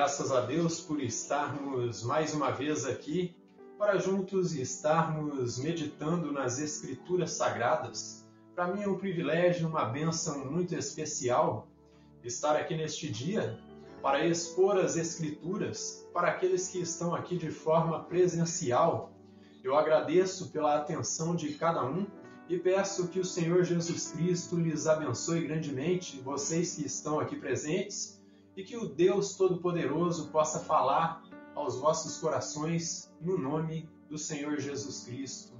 Graças a Deus por estarmos mais uma vez aqui para juntos estarmos meditando nas Escrituras Sagradas. Para mim é um privilégio, uma bênção muito especial estar aqui neste dia para expor as Escrituras para aqueles que estão aqui de forma presencial. Eu agradeço pela atenção de cada um e peço que o Senhor Jesus Cristo lhes abençoe grandemente, vocês que estão aqui presentes, e que o Deus Todo-Poderoso possa falar aos vossos corações no nome do Senhor Jesus Cristo.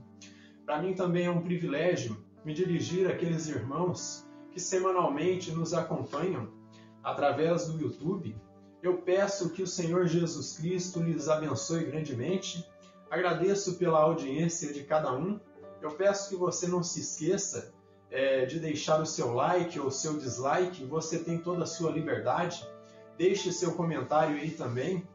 Para mim também é um privilégio me dirigir àqueles irmãos que semanalmente nos acompanham através do YouTube. Eu peço que o Senhor Jesus Cristo lhes abençoe grandemente. Agradeço pela audiência de cada um. Eu peço que você não se esqueça de deixar o seu like ou seu dislike. Você tem toda a sua liberdade. Deixe seu comentário aí também.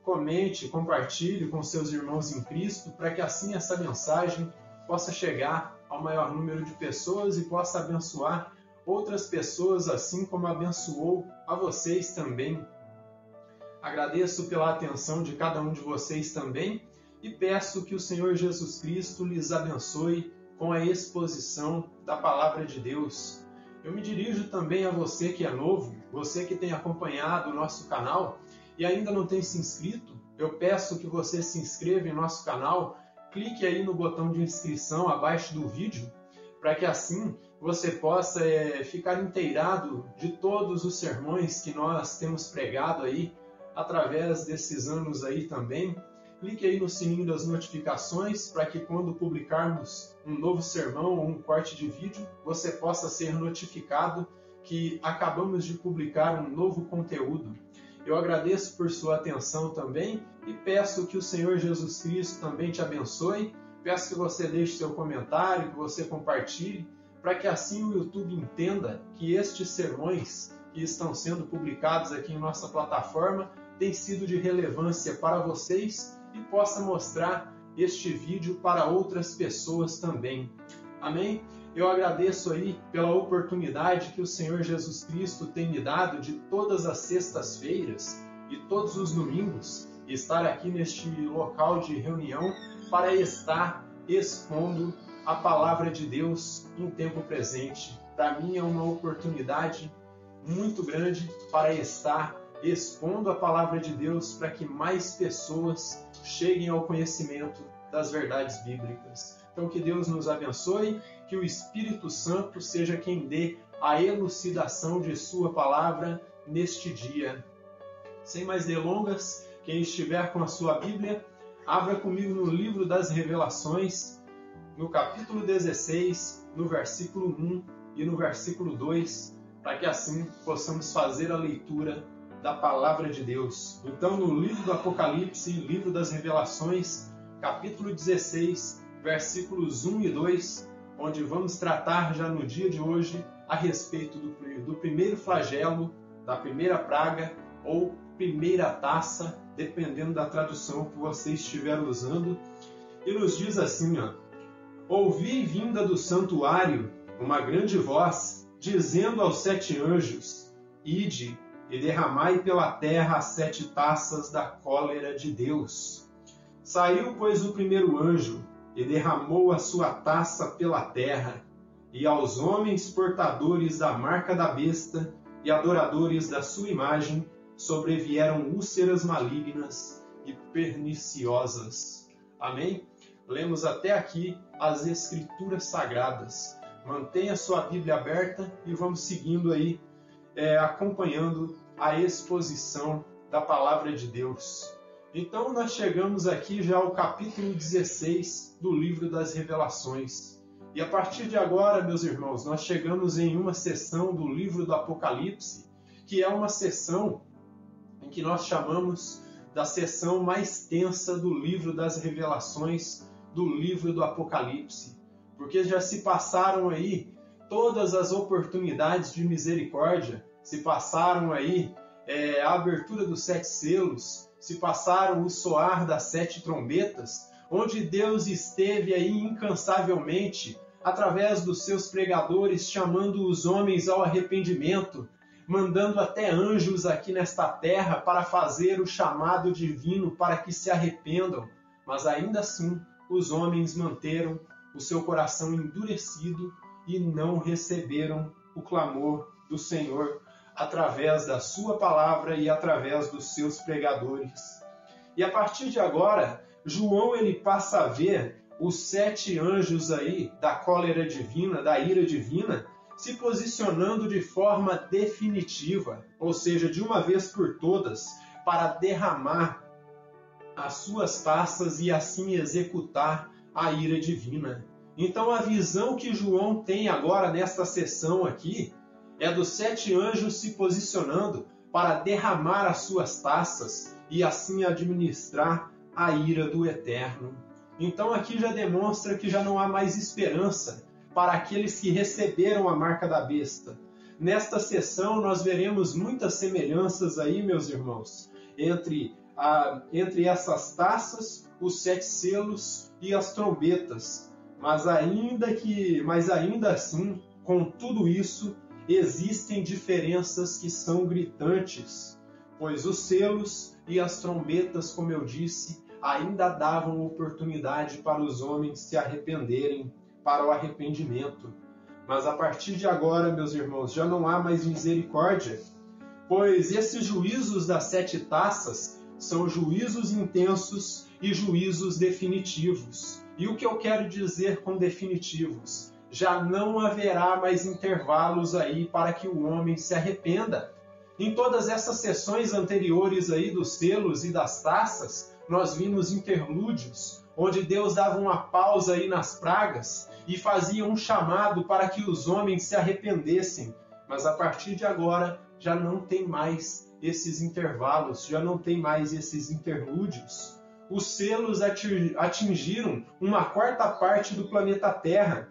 Comente, compartilhe com seus irmãos em Cristo, para que assim essa mensagem possa chegar ao maior número de pessoas e possa abençoar outras pessoas, assim como abençoou a vocês também. Agradeço pela atenção de cada um de vocês também e peço que o Senhor Jesus Cristo lhes abençoe com a exposição da Palavra de Deus. Eu me dirijo também a você que é novo, você que tem acompanhado o nosso canal e ainda não tem se inscrito. Eu peço que você se inscreva em nosso canal, clique aí no botão de inscrição abaixo do vídeo, para que assim você possa ficar inteirado de todos os sermões que nós temos pregado aí através desses anos aí também. Clique aí no sininho das notificações para que quando publicarmos um novo sermão ou um corte de vídeo, você possa ser notificado que acabamos de publicar um novo conteúdo. Eu agradeço por sua atenção também e peço que o Senhor Jesus Cristo também te abençoe. Peço que você deixe seu comentário, que você compartilhe, para que assim o YouTube entenda que estes sermões que estão sendo publicados aqui em nossa plataforma têm sido de relevância para vocês e possa mostrar este vídeo para outras pessoas também. Amém? Eu agradeço aí pela oportunidade que o Senhor Jesus Cristo tem me dado de todas as sextas-feiras e todos os domingos estar aqui neste local de reunião para estar expondo a Palavra de Deus em tempo presente. Para mim é uma oportunidade muito grande para estar expondo a Palavra de Deus para que mais pessoas cheguem ao conhecimento das verdades bíblicas. Então que Deus nos abençoe, que o Espírito Santo seja quem dê a elucidação de sua palavra neste dia. Sem mais delongas, quem estiver com a sua Bíblia, abra comigo no livro das Revelações, no capítulo 16, no versículo 1 e no versículo 2, para que assim possamos fazer a leitura da Palavra de Deus. Então, no livro do Apocalipse, livro das Revelações, capítulo 16, versículos 1 e 2, onde vamos tratar já no dia de hoje a respeito do primeiro flagelo, da primeira praga ou primeira taça, dependendo da tradução que você estiver usando. E nos diz assim, ouvi vinda do santuário uma grande voz, dizendo aos 7 anjos, ide e derramai pela terra as 7 taças da cólera de Deus. Saiu, pois, o primeiro anjo, e derramou a sua taça pela terra, e aos homens portadores da marca da besta e adoradores da sua imagem sobrevieram úlceras malignas e perniciosas. Amém? Lemos até aqui as Escrituras Sagradas. Mantenha sua Bíblia aberta e vamos seguindo aí, acompanhando a exposição da Palavra de Deus. Então nós chegamos aqui já ao capítulo 16 do livro das Revelações. E a partir de agora, meus irmãos, nós chegamos em uma sessão do livro do Apocalipse, que é uma sessão em que nós chamamos da sessão mais tensa do livro das Revelações, do livro do Apocalipse. Porque já se passaram aí todas as oportunidades de misericórdia, se passaram aí a abertura dos 7 selos, se passaram o soar das 7 trombetas, onde Deus esteve aí incansavelmente, através dos seus pregadores, chamando os homens ao arrependimento. mandando até anjos aqui nesta terra para fazer o chamado divino para que se arrependam, mas ainda assim os homens manteram o seu coração endurecido e não receberam o clamor do Senhor através da sua palavra e através dos seus pregadores. E a partir de agora, João ele passa a ver os 7 anjos aí da cólera divina, da ira divina, se posicionando de forma definitiva, ou seja, de uma vez por todas, para derramar as suas taças e assim executar a ira divina. Então a visão que João tem agora nesta sessão aqui é dos 7 anjos se posicionando para derramar as suas taças e assim administrar a ira do Eterno. Então aqui já demonstra que já não há mais esperança para aqueles que receberam a marca da besta. Nesta sessão nós veremos muitas semelhanças aí, meus irmãos, entre essas taças, os 7 selos e as trombetas. Mas ainda assim, com tudo isso, existem diferenças que são gritantes, pois os selos e as trombetas, como eu disse, ainda davam oportunidade para os homens se arrependerem, para o arrependimento. Mas a partir de agora, meus irmãos, já não há mais misericórdia, pois esses juízos das 7 taças são juízos intensos e juízos definitivos. E o que eu quero dizer com definitivos? Já não haverá mais intervalos aí para que o homem se arrependa. Em todas essas sessões anteriores aí dos selos e das taças, nós vimos interlúdios, onde Deus dava uma pausa aí nas pragas e fazia um chamado para que os homens se arrependessem. Mas a partir de agora já não tem mais esses intervalos, já não tem mais esses interlúdios. Os selos atingiram 1/4 do planeta Terra.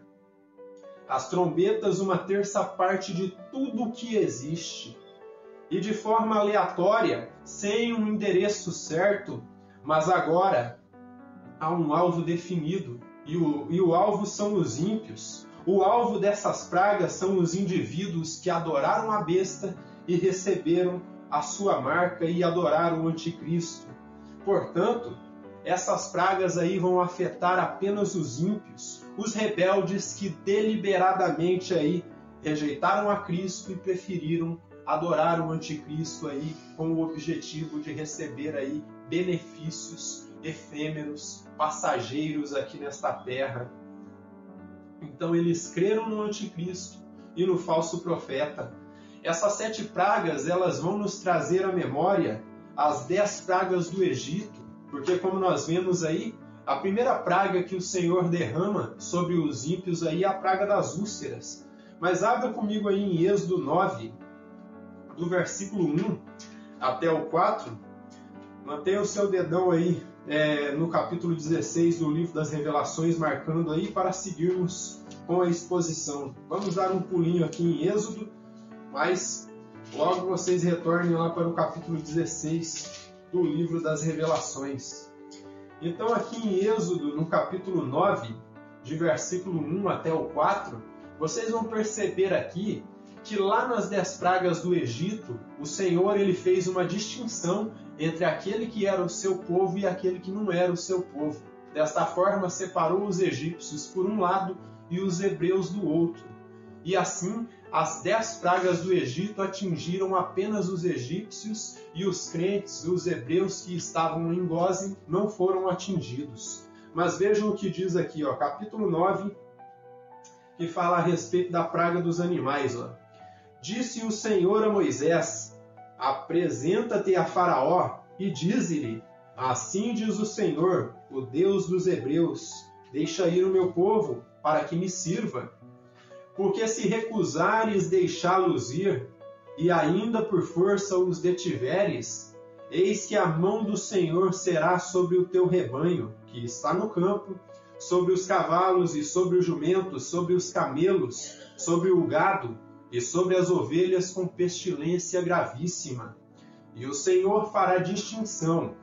As trombetas, 1/3 de tudo o que existe. E de forma aleatória, sem um endereço certo, mas agora há um alvo definido. E o alvo são os ímpios. O alvo dessas pragas são os indivíduos que adoraram a besta e receberam a sua marca e adoraram o anticristo. Portanto, essas pragas aí vão afetar apenas os ímpios, os rebeldes que deliberadamente aí rejeitaram a Cristo e preferiram adorar o anticristo aí com o objetivo de receber aí benefícios efêmeros, passageiros aqui nesta terra. Então eles creram no anticristo e no falso profeta. Essas 7 pragas, elas vão nos trazer à memória as 10 pragas do Egito, porque como nós vemos aí, a primeira praga que o Senhor derrama sobre os ímpios aí é a praga das úlceras. Mas abra comigo aí em Êxodo 9, do versículo 1 até o 4. Mantenha o seu dedão aí no capítulo 16 do livro das Revelações, marcando aí para seguirmos com a exposição. Vamos dar um pulinho aqui em Êxodo, mas logo vocês retornem lá para o capítulo 16 do livro das Revelações. Então aqui em Êxodo, no capítulo 9, de versículo 1 até o 4, vocês vão perceber aqui que lá nas 10 pragas do Egito, o Senhor ele fez uma distinção entre aquele que era o seu povo e aquele que não era o seu povo. Desta forma, separou os egípcios por um lado e os hebreus do outro. E assim, as 10 pragas do Egito atingiram apenas os egípcios e os crentes, os hebreus que estavam em Gósen, não foram atingidos. Mas vejam o que diz aqui, capítulo 9, que fala a respeito da praga dos animais. Disse o Senhor a Moisés: apresenta-te a Faraó e dize-lhe: assim diz o Senhor, o Deus dos hebreus, deixa ir o meu povo, para que me sirva. Porque se recusares deixá-los ir, e ainda por força os detiveres, eis que a mão do Senhor será sobre o teu rebanho, que está no campo, sobre os cavalos e sobre os jumentos, sobre os camelos, sobre o gado, e sobre as ovelhas com pestilência gravíssima. E o Senhor fará distinção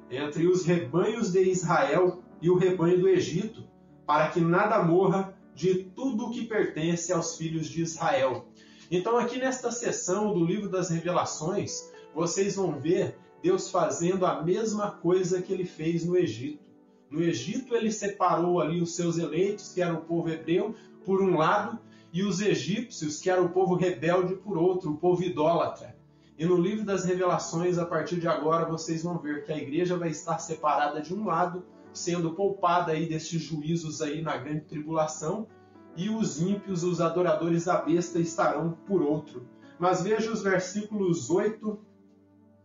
entre os rebanhos de Israel e o rebanho do Egito, para que nada morra de tudo o que pertence aos filhos de Israel. Então aqui nesta seção do livro das Revelações, vocês vão ver Deus fazendo a mesma coisa que ele fez no Egito. No Egito ele separou ali os seus eleitos, que eram o povo hebreu, por um lado, e os egípcios, que era o povo rebelde, por outro, o povo idólatra. E no livro das Revelações, a partir de agora, vocês vão ver que a igreja vai estar separada de um lado, sendo poupada aí destes juízos aí na grande tribulação, e os ímpios, os adoradores da besta, estarão por outro. Mas veja os versículos 8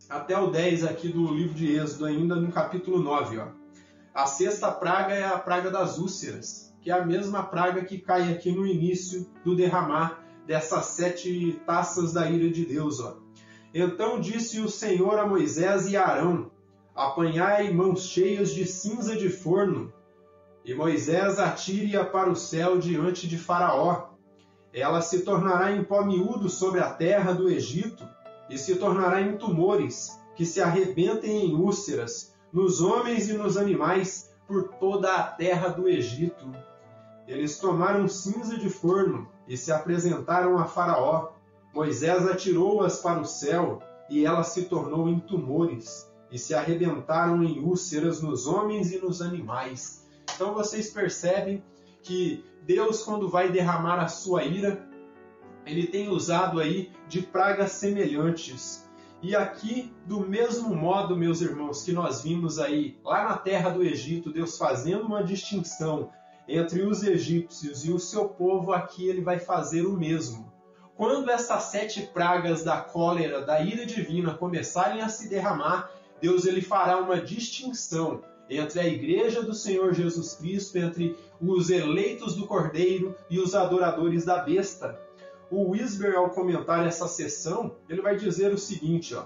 até o 10 aqui do livro de Êxodo, ainda no capítulo 9. Ó. A sexta praga é a praga das úlceras, que é a mesma praga que cai aqui no início do derramar dessas 7 taças da ira de Deus. Ó. Então disse o Senhor a Moisés e a Arão: apanhai mãos cheias de cinza de forno, e Moisés atire-a para o céu diante de Faraó. Ela se tornará em pó miúdo sobre a terra do Egito, e se tornará em tumores, que se arrebentem em úlceras, nos homens e nos animais, por toda a terra do Egito. Eles tomaram cinza de forno, e se apresentaram a Faraó. Moisés atirou-as para o céu, e ela se tornou em tumores, e se arrebentaram em úlceras nos homens e nos animais. Então vocês percebem que Deus, quando vai derramar a sua ira, ele tem usado aí de pragas semelhantes. E aqui, do mesmo modo, meus irmãos, que nós vimos aí lá na terra do Egito, Deus fazendo uma distinção entre os egípcios e o seu povo, aqui ele vai fazer o mesmo. Quando essas 7 pragas da cólera, da ira divina, começarem a se derramar, Deus ele fará uma distinção entre a igreja do Senhor Jesus Cristo, entre os eleitos do Cordeiro e os adoradores da besta. O Wisber, ao comentar essa sessão, ele vai dizer o seguinte, ó: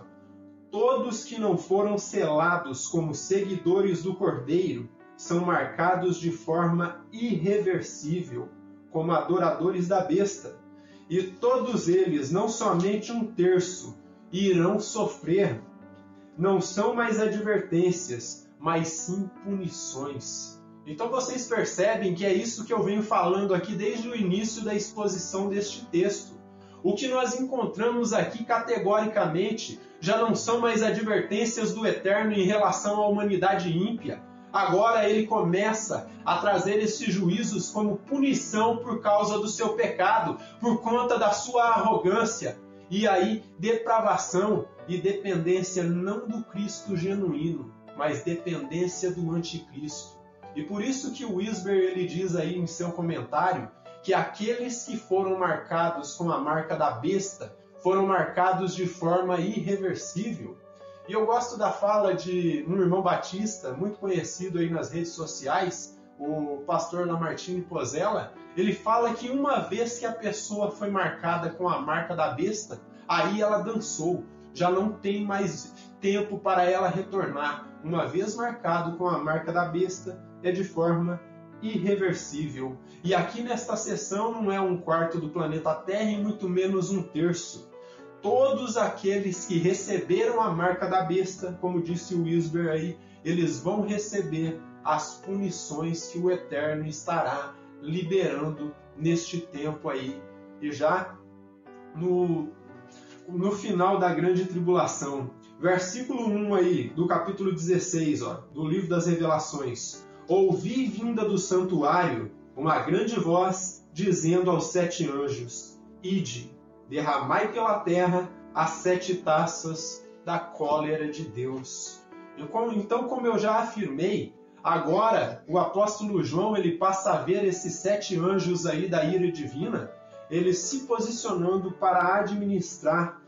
todos que não foram selados como seguidores do Cordeiro são marcados de forma irreversível, como adoradores da besta. E todos eles, não somente 1/3, irão sofrer. Não são mais advertências, mas sim punições. Então vocês percebem que é isso que eu venho falando aqui desde o início da exposição deste texto. O que nós encontramos aqui categoricamente já não são mais advertências do Eterno em relação à humanidade ímpia. Agora ele começa a trazer esses juízos como punição por causa do seu pecado, por conta da sua arrogância. E aí, depravação e dependência não do Cristo genuíno, mas dependência do anticristo. E por isso que o Wisber ele diz aí em seu comentário que aqueles que foram marcados com a marca da besta foram marcados de forma irreversível. E eu gosto da fala de um irmão batista, muito conhecido aí nas redes sociais, o pastor Lamartine Pozella. Ele fala que uma vez que a pessoa foi marcada com a marca da besta, aí ela dançou. Já não tem mais tempo para ela retornar. Uma vez marcado com a marca da besta, é de forma irreversível. E aqui nesta sessão não é 1/4 do planeta Terra e muito menos 1/3. Todos aqueles que receberam a marca da besta, como disse o Wisber aí, eles vão receber as punições que o Eterno estará liberando neste tempo aí. E já no final da grande tribulação. Versículo 1 aí, do capítulo 16, ó, do livro das Revelações. Ouvi vinda do santuário uma grande voz dizendo aos 7 anjos: Ide, derramai pela terra as 7 taças da cólera de Deus. Então, como eu já afirmei, agora o apóstolo João ele passa a ver esses 7 anjos aí da ira divina, eles se posicionando para administrar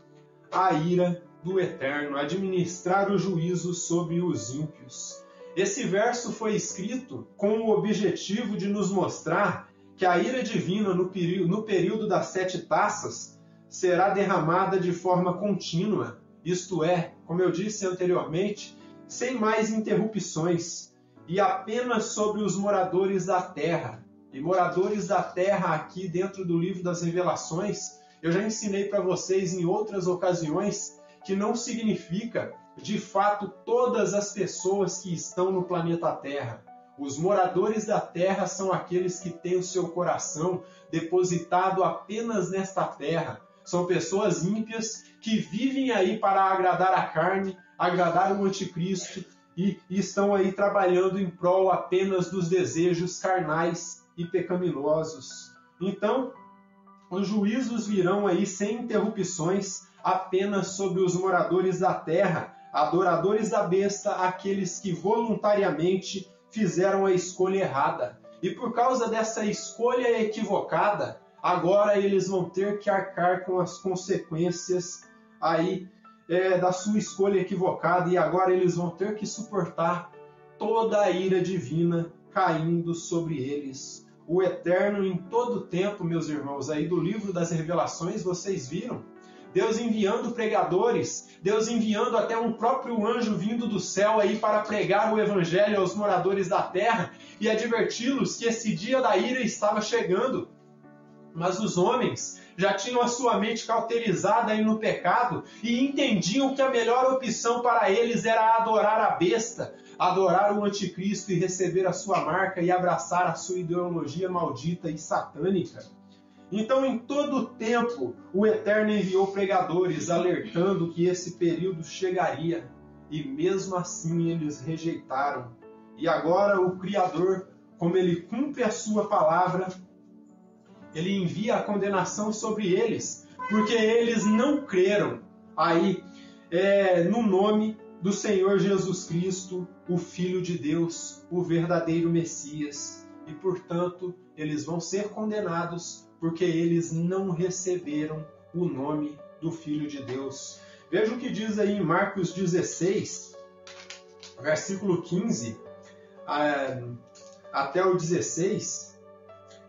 a ira do Eterno, administrar o juízo sobre os ímpios. Esse verso foi escrito com o objetivo de nos mostrar que a ira divina no período das 7 taças será derramada de forma contínua, isto é, como eu disse anteriormente, sem mais interrupções, e apenas sobre os moradores da terra. E moradores da terra aqui dentro do livro das Revelações, eu já ensinei para vocês em outras ocasiões que não significa, de fato, todas as pessoas que estão no planeta Terra. Os moradores da terra são aqueles que têm o seu coração depositado apenas nesta terra. São pessoas ímpias que vivem aí para agradar a carne, agradar o anticristo e estão aí trabalhando em prol apenas dos desejos carnais e pecaminosos. Então, os juízos virão aí sem interrupções apenas sobre os moradores da terra, adoradores da besta, aqueles que voluntariamente fizeram a escolha errada. E por causa dessa escolha equivocada, agora eles vão ter que arcar com as consequências aí da sua escolha equivocada, e agora eles vão ter que suportar toda a ira divina caindo sobre eles. O Eterno em todo tempo, meus irmãos, aí do livro das Revelações, vocês viram Deus enviando pregadores, Deus enviando até um próprio anjo vindo do céu aí para pregar o evangelho aos moradores da terra e adverti-los que esse dia da ira estava chegando. Mas os homens já tinham a sua mente cauterizada aí no pecado e entendiam que a melhor opção para eles era adorar a besta, adorar o anticristo e receber a sua marca e abraçar a sua ideologia maldita e satânica. Então, em todo o tempo, o Eterno enviou pregadores alertando que esse período chegaria, e mesmo assim eles rejeitaram. E agora o Criador, como ele cumpre a sua palavra, ele envia a condenação sobre eles, porque eles não creram aí no nome do Senhor Jesus Cristo, o Filho de Deus, o verdadeiro Messias. E, portanto, eles vão ser condenados porque eles não receberam o nome do Filho de Deus. Veja o que diz aí em Marcos 16, versículo 15 até o 16.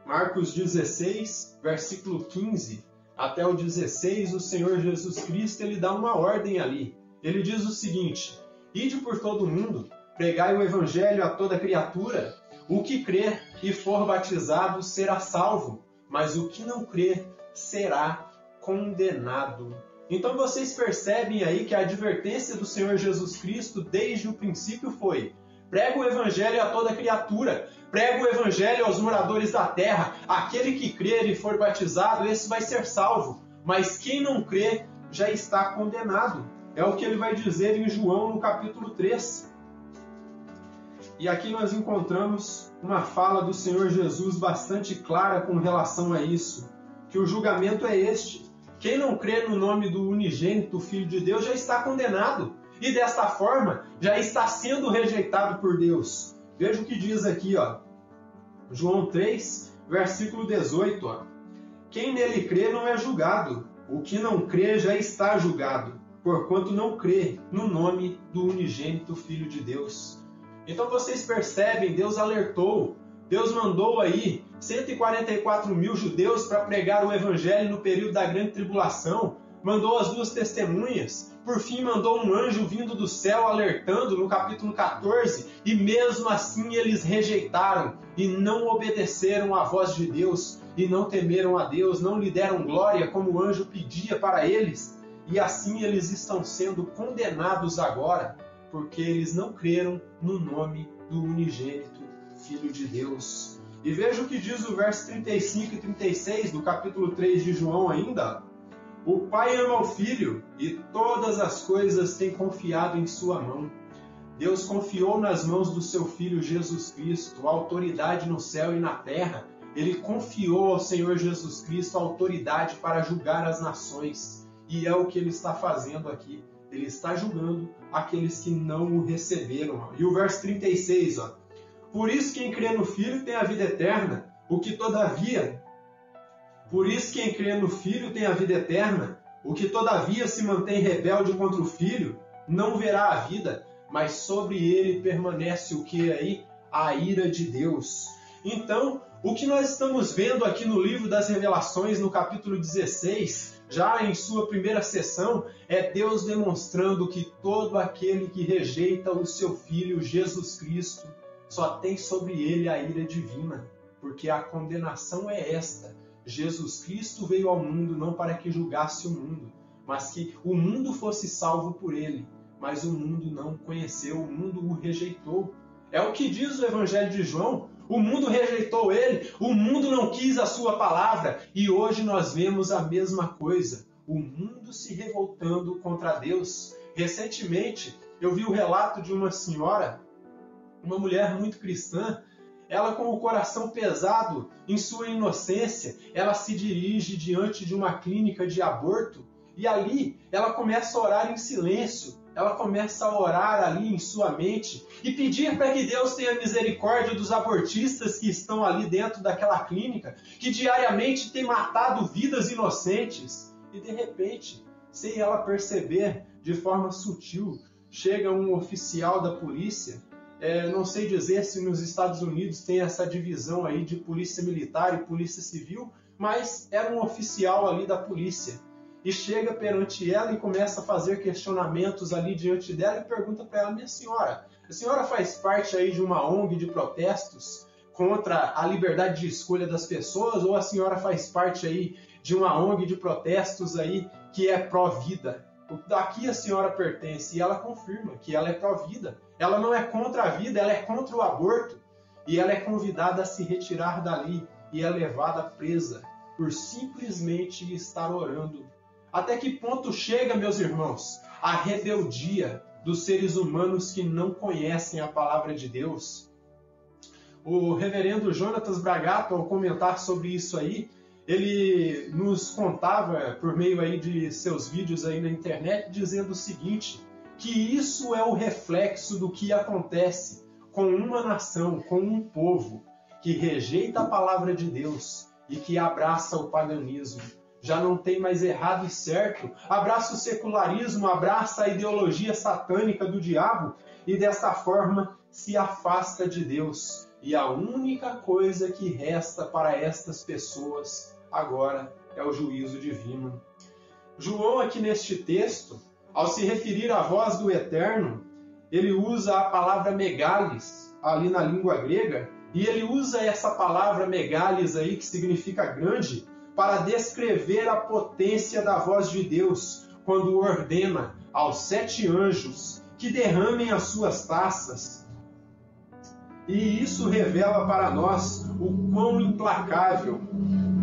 Marcos 16, versículo 15 até o 16, o Senhor Jesus Cristo ele dá uma ordem ali. Ele diz o seguinte: ide por todo o mundo, pregai o evangelho a toda criatura. O que crer e for batizado será salvo, mas o que não crer será condenado. Então vocês percebem aí que a advertência do Senhor Jesus Cristo desde o princípio foi: prega o evangelho a toda criatura, prega o evangelho aos moradores da terra. Aquele que crer e for batizado, esse vai ser salvo, mas quem não crer já está condenado. É o que ele vai dizer em João no capítulo 3. E aqui nós encontramos uma fala do Senhor Jesus bastante clara com relação a isso, que o julgamento é este: quem não crê no nome do unigênito Filho de Deus já está condenado, e desta forma já está sendo rejeitado por Deus. Veja o que diz aqui, João 3, versículo 18. Quem nele crê não é julgado, o que não crê já está julgado, porquanto não crê no nome do unigênito Filho de Deus. Então vocês percebem, Deus alertou, Deus mandou aí 144 mil judeus para pregar o evangelho no período da grande tribulação, mandou as duas testemunhas, por fim mandou um anjo vindo do céu alertando no capítulo 14, e mesmo assim eles rejeitaram e não obedeceram à voz de Deus, e não temeram a Deus, não lhe deram glória como o anjo pedia para eles, e assim eles estão sendo condenados agora, porque eles não creram no nome do unigênito Filho de Deus. E veja o que diz o verso 35 e 36 do capítulo 3 de João ainda. O Pai ama o Filho e todas as coisas tem confiado em sua mão. Deus confiou nas mãos do seu Filho Jesus Cristo a autoridade no céu e na terra. Ele confiou ao Senhor Jesus Cristo a autoridade para julgar as nações. E é o que ele está fazendo aqui. Ele está julgando aqueles que não o receberam. E o verso 36, por isso quem crê no Filho tem a vida eterna, por isso quem crê no Filho tem a vida eterna, o que todavia se mantém rebelde contra o Filho, não verá a vida, mas sobre ele permanece o que aí? A ira de Deus. Então, o que nós estamos vendo aqui no livro das Revelações, no capítulo 16, já em sua primeira sessão, é Deus demonstrando que todo aquele que rejeita o seu Filho Jesus Cristo só tem sobre ele a ira divina, porque a condenação é esta: Jesus Cristo veio ao mundo não para que julgasse o mundo, mas que o mundo fosse salvo por ele, mas o mundo não o conheceu, o mundo o rejeitou. É o que diz o Evangelho de João. O mundo rejeitou ele, o mundo não quis a sua palavra, e hoje nós vemos a mesma coisa. o mundo se revoltando contra Deus. Recentemente, eu vi o relato de uma senhora, uma mulher muito cristã. Ela, com o coração pesado em sua inocência, ela se dirige diante de uma clínica de aborto e ali ela começa a orar em silêncio. Ela começa a orar ali em sua mente e pedir para que Deus tenha misericórdia dos abortistas que estão ali dentro daquela clínica, que diariamente têm matado vidas inocentes. E de repente, sem ela perceber, de forma sutil, chega um oficial da polícia. Não sei dizer se nos Estados Unidos tem essa divisão aí de polícia militar e polícia civil, mas era um oficial ali da polícia. E chega perante ela e começa a fazer questionamentos ali diante dela e pergunta para ela: minha senhora, a senhora faz parte aí de uma ONG de protestos contra a liberdade de escolha das pessoas, ou a senhora faz parte aí de uma ONG de protestos aí que é pró-vida? Daqui a senhora pertence, e ela confirma que ela é pró-vida. Ela não é contra a vida, ela é contra o aborto. E ela é convidada a se retirar dali e é levada presa por simplesmente estar orando. Até que ponto chega, meus irmãos, a rebeldia dos seres humanos que não conhecem a palavra de Deus? O reverendo Jonatas Bragato, ao comentar sobre isso aí, ele nos contava, por meio aí de seus vídeos aí na internet, dizendo o seguinte, que isso é o reflexo do que acontece com uma nação, com um povo que rejeita a palavra de Deus e que abraça o paganismo. Já não tem mais errado e certo, abraça o secularismo, abraça a ideologia satânica do diabo e desta forma se afasta de Deus. E a única coisa que resta para estas pessoas agora é o juízo divino. João, aqui neste texto, ao se referir à voz do Eterno, ele usa a palavra megalis, ali na língua grega, e ele usa essa palavra megalis aí, que significa grande, para descrever a potência da voz de Deus, quando ordena aos 7 anjos que derramem as suas taças. E isso revela para nós o quão implacável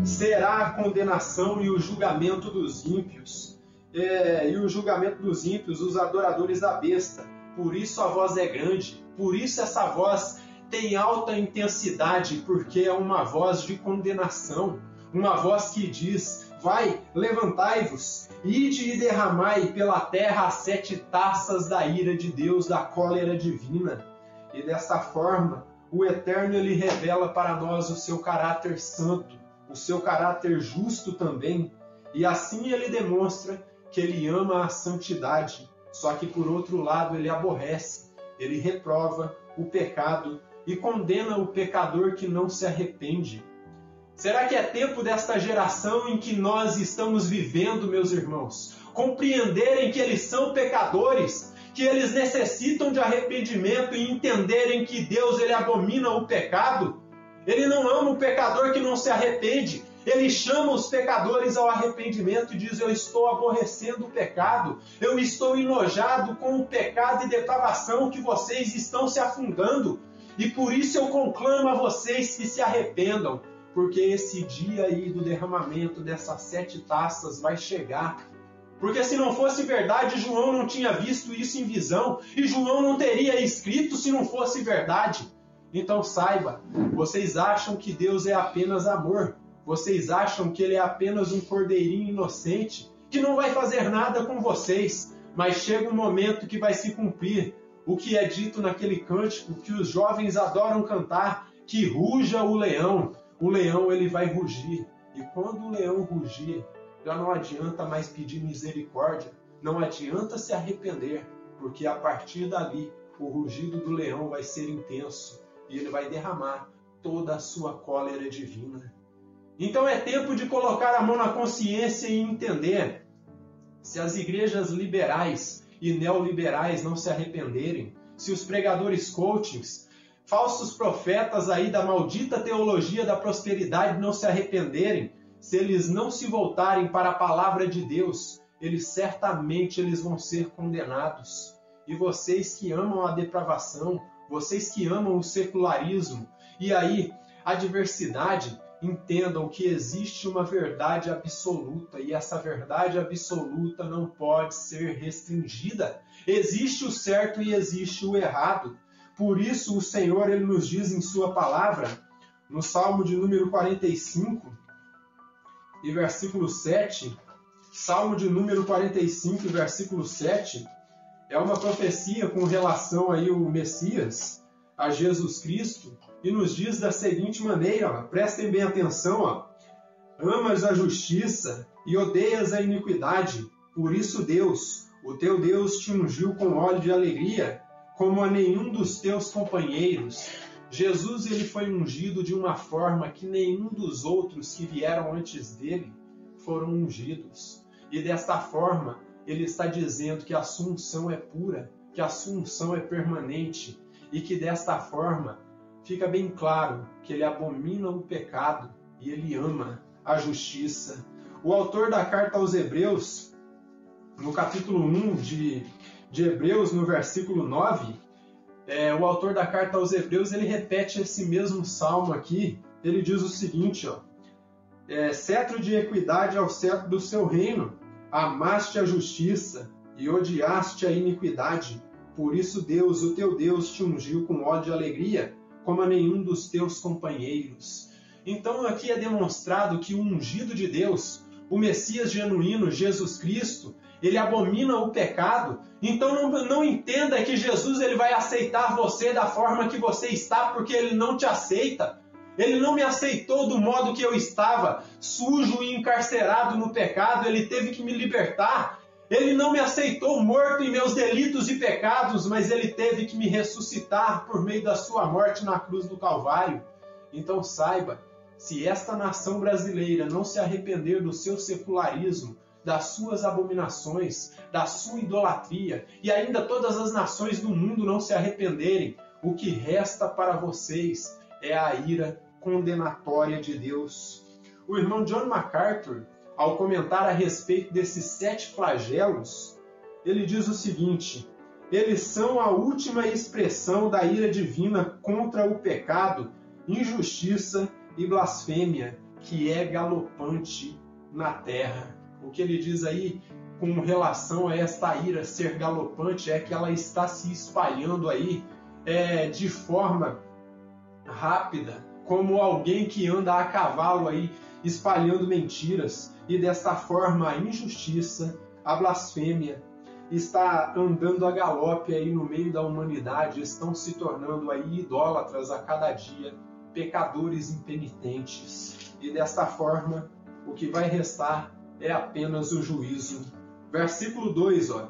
será a condenação e o julgamento dos ímpios. E o julgamento dos ímpios, os adoradores da besta. Por isso a voz é grande, por isso essa voz tem alta intensidade, porque é uma voz de condenação, uma voz que diz: vai, levantai-vos, ide e derramai pela terra as 7 taças da ira de Deus, da cólera divina. E dessa forma, o Eterno ele revela para nós o seu caráter santo, o seu caráter justo também, e assim ele demonstra que ele ama a santidade, só que por outro lado ele aborrece, ele reprova o pecado e condena o pecador que não se arrepende. Será que é tempo desta geração em que nós estamos vivendo, meus irmãos, compreenderem que eles são pecadores, que eles necessitam de arrependimento e entenderem que Deus ele abomina o pecado? Ele não ama o pecador que não se arrepende. Ele chama os pecadores ao arrependimento e diz: eu estou aborrecendo o pecado, eu estou enojado com o pecado e depravação que vocês estão se afundando, e por isso eu conclamo a vocês que se arrependam, porque esse dia aí do derramamento dessas 7 taças vai chegar. Porque se não fosse verdade, João não tinha visto isso em visão, e João não teria escrito se não fosse verdade. Então saiba, vocês acham que Deus é apenas amor, vocês acham que Ele é apenas um cordeirinho inocente, que não vai fazer nada com vocês, mas chega um momento que vai se cumprir o que é dito naquele cântico que os jovens adoram cantar, que ruja o leão ele vai rugir, e quando o leão rugir, já não adianta mais pedir misericórdia, não adianta se arrepender, porque a partir dali o rugido do leão vai ser intenso e ele vai derramar toda a sua cólera divina. Então é tempo de colocar a mão na consciência e entender: se as igrejas liberais e neoliberais não se arrependerem, se os pregadores coachings, falsos profetas aí da maldita teologia da prosperidade não se arrependerem, se eles não se voltarem para a palavra de Deus, certamente vão ser condenados. E vocês que amam a depravação, vocês que amam o secularismo, e aí a diversidade, entendam que existe uma verdade absoluta e essa verdade absoluta não pode ser restringida. Existe o certo e existe o errado. Por isso o Senhor ele nos diz em sua palavra, no Salmo de número 45 e versículo 7, Salmo de número 45 e versículo 7, é uma profecia com relação aí ao Messias, a Jesus Cristo, e nos diz da seguinte maneira, ó, prestem bem atenção, ó, amas a justiça e odeias a iniquidade, por isso Deus, o teu Deus te ungiu com óleo de alegria, como a nenhum dos teus companheiros. Jesus ele foi ungido de uma forma que nenhum dos outros que vieram antes dele foram ungidos. E desta forma, ele está dizendo que a sua unção é pura, que a sua unção é permanente, e que desta forma fica bem claro que ele abomina o pecado e ele ama a justiça. O autor da carta aos Hebreus, no capítulo 1 de Hebreus, no versículo 9, o autor da carta aos Hebreus, ele repete esse mesmo salmo aqui. Ele diz o seguinte, ó, cetro de equidade ao cetro do seu reino, amaste a justiça e odiaste a iniquidade. Por isso Deus, o teu Deus, te ungiu com óleo de alegria, como a nenhum dos teus companheiros. Então aqui é demonstrado que o ungido de Deus, o Messias genuíno, Jesus Cristo, ele abomina o pecado. Então não entenda que Jesus ele vai aceitar você da forma que você está, porque ele não te aceita. Ele não me aceitou do modo que eu estava, sujo e encarcerado no pecado. Ele teve que me libertar. Ele não me aceitou morto em meus delitos e pecados, mas ele teve que me ressuscitar por meio da sua morte na cruz do Calvário. Então saiba, se esta nação brasileira não se arrepender do seu secularismo, das suas abominações, da sua idolatria, e ainda todas as nações do mundo não se arrependerem, o que resta para vocês é a ira condenatória de Deus. O irmão John MacArthur, ao comentar a respeito desses 7 flagelos, ele diz o seguinte: eles são a última expressão da ira divina contra o pecado, injustiça e blasfêmia, que é galopante na terra. O que ele diz aí com relação a esta ira ser galopante é que ela está se espalhando aí de forma rápida, como alguém que anda a cavalo aí espalhando mentiras. E desta forma a injustiça, a blasfêmia está andando a galope aí no meio da humanidade, estão se tornando aí idólatras a cada dia, pecadores impenitentes. E desta forma o que vai restar é apenas o juízo. Versículo 2, ó.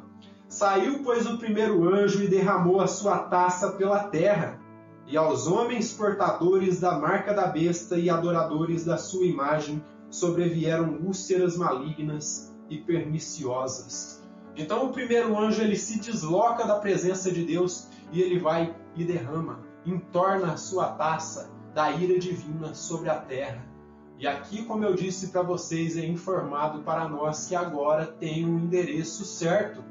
Saiu, pois, o primeiro anjo e derramou a sua taça pela terra, e aos homens portadores da marca da besta e adoradores da sua imagem sobrevieram úlceras malignas e perniciosas. Então o primeiro anjo ele se desloca da presença de Deus e ele vai e derrama, entorna a sua taça da ira divina sobre a terra. E aqui, como eu disse para vocês, é informado para nós que agora tem um endereço certo.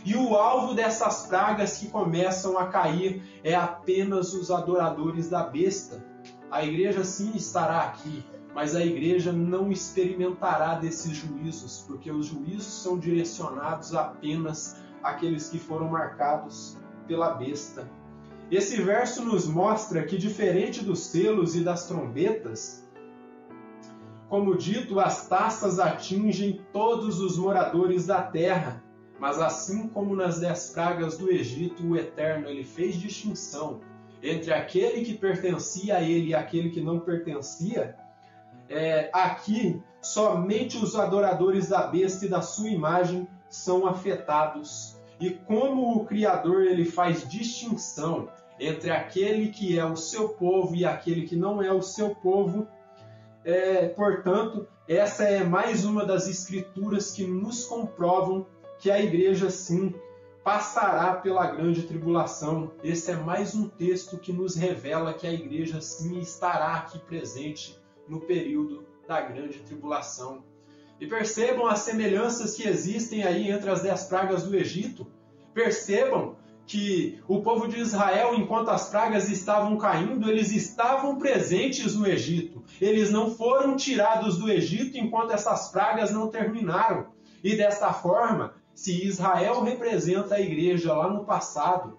E o alvo dessas pragas que começam a cair é apenas os adoradores da besta. A igreja sim estará aqui, mas a igreja não experimentará desses juízos, porque os juízos são direcionados apenas àqueles que foram marcados pela besta. Esse verso nos mostra que, diferente dos selos e das trombetas, como dito, as taças atingem todos os moradores da terra, mas assim como nas 10 pragas do Egito, o Eterno ele fez distinção entre aquele que pertencia a ele e aquele que não pertencia, aqui somente os adoradores da besta e da sua imagem são afetados. E como o Criador ele faz distinção entre aquele que é o seu povo e aquele que não é o seu povo, portanto, essa é mais uma das escrituras que nos comprovam que a igreja sim passará pela grande tribulação. Esse é mais um texto que nos revela que a igreja sim estará aqui presente no período da grande tribulação. E percebam as semelhanças que existem aí entre as 10 pragas do Egito. Percebam que o povo de Israel, enquanto as pragas estavam caindo, eles estavam presentes no Egito. Eles não foram tirados do Egito enquanto essas pragas não terminaram. E desta forma, se Israel representa a igreja lá no passado,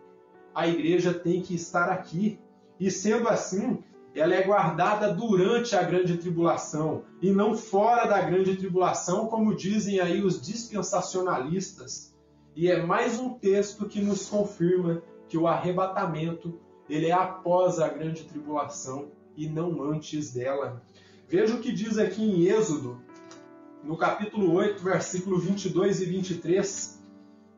a igreja tem que estar aqui. E sendo assim, ela é guardada durante a grande tribulação e não fora da grande tribulação, como dizem aí os dispensacionalistas. E é mais um texto que nos confirma que o arrebatamento ele é após a grande tribulação e não antes dela. Veja o que diz aqui em Êxodo, no capítulo 8, versículo 22 e 23.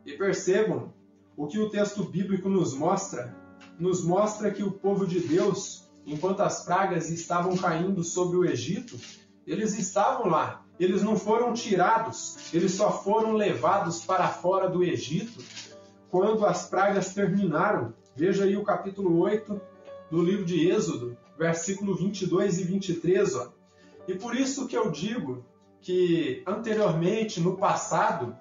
E percebam o que o texto bíblico nos mostra. Nos mostra que o povo de Deus, enquanto as pragas estavam caindo sobre o Egito, eles estavam lá. Eles não foram tirados, eles só foram levados para fora do Egito quando as pragas terminaram. Veja aí o capítulo 8 do livro de Êxodo, versículo 22 e 23. Ó. E por isso que eu digo que anteriormente, no passado,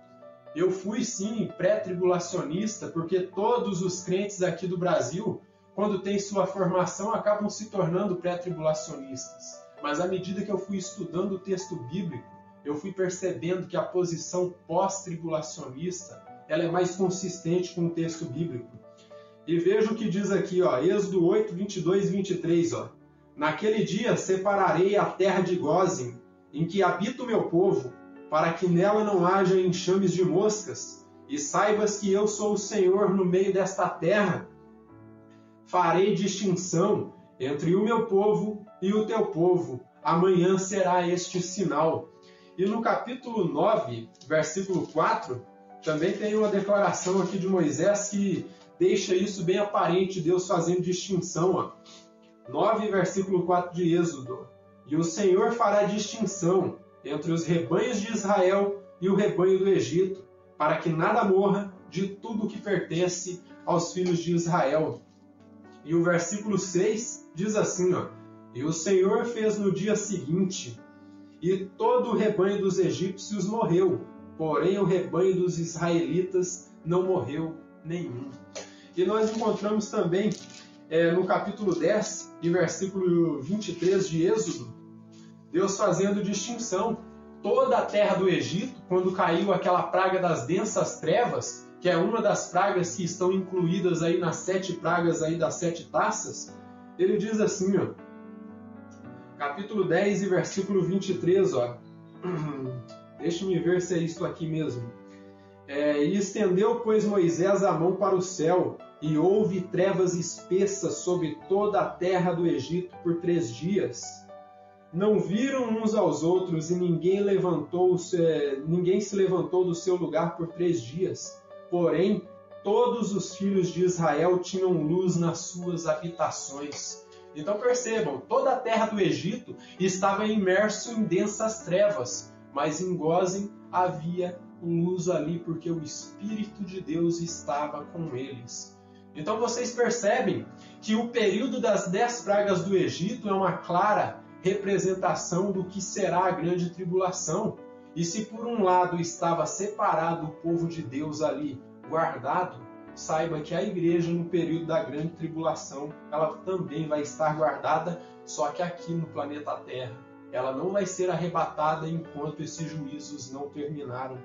eu fui sim pré-tribulacionista, porque todos os crentes aqui do Brasil, quando têm sua formação, acabam se tornando pré-tribulacionistas. Mas à medida que eu fui estudando o texto bíblico, eu fui percebendo que a posição pós-tribulacionista ela é mais consistente com o texto bíblico. E veja o que diz aqui, ó, Êxodo 8, 22 e 23. Ó. Naquele dia separarei a terra de Gósen, em que habita o meu povo, para que nela não haja enxames de moscas, e saibas que eu sou o Senhor no meio desta terra. Farei distinção entre o meu povo e o teu povo. Amanhã será este sinal. E no capítulo 9, versículo 4, também tem uma declaração aqui de Moisés que deixa isso bem aparente, Deus fazendo distinção. Ó. 9, versículo 4 de Êxodo. E o Senhor fará distinção entre os rebanhos de Israel e o rebanho do Egito, para que nada morra de tudo que pertence aos filhos de Israel. E o versículo 6 diz assim, ó, e o Senhor fez no dia seguinte, e todo o rebanho dos egípcios morreu, porém o rebanho dos israelitas não morreu nenhum. E nós encontramos também no capítulo 10 e versículo 23 de Êxodo, Deus fazendo distinção. Toda a terra do Egito, quando caiu aquela praga das densas trevas, que é uma das pragas que estão incluídas aí nas 7 pragas aí das 7 taças, ele diz assim, ó, capítulo 10 e versículo 23, ó, deixa-me ver se é isso aqui mesmo. E estendeu, pois, Moisés a mão para o céu, e houve trevas espessas sobre toda a terra do Egito por 3 dias. Não viram uns aos outros, e ninguém se levantou do seu lugar por 3 dias. Porém, todos os filhos de Israel tinham luz nas suas habitações. Então percebam, toda a terra do Egito estava imerso em densas trevas, mas em Gósen havia luz ali, porque o Espírito de Deus estava com eles. Então vocês percebem que o período das 10 pragas do Egito é uma clara representação do que será a grande tribulação. E se por um lado estava separado o povo de Deus ali, guardado, saiba que a igreja no período da grande tribulação, ela também vai estar guardada, só que aqui no planeta Terra. Ela não vai ser arrebatada enquanto esses juízos não terminaram.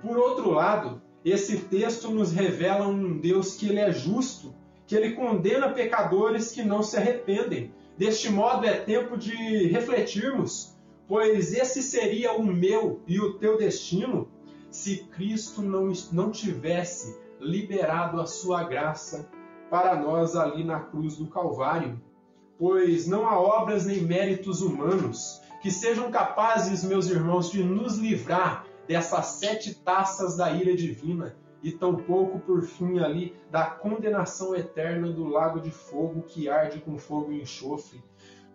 Por outro lado, esse texto nos revela um Deus que ele é justo, que ele condena pecadores que não se arrependem. Deste modo é tempo de refletirmos, pois esse seria o meu e o teu destino se Cristo não tivesse liberado a sua graça para nós ali na cruz do Calvário. Pois não há obras nem méritos humanos que sejam capazes, meus irmãos, de nos livrar dessas 7 taças da ira divina e tampouco, por fim, ali da condenação eterna do lago de fogo que arde com fogo e enxofre.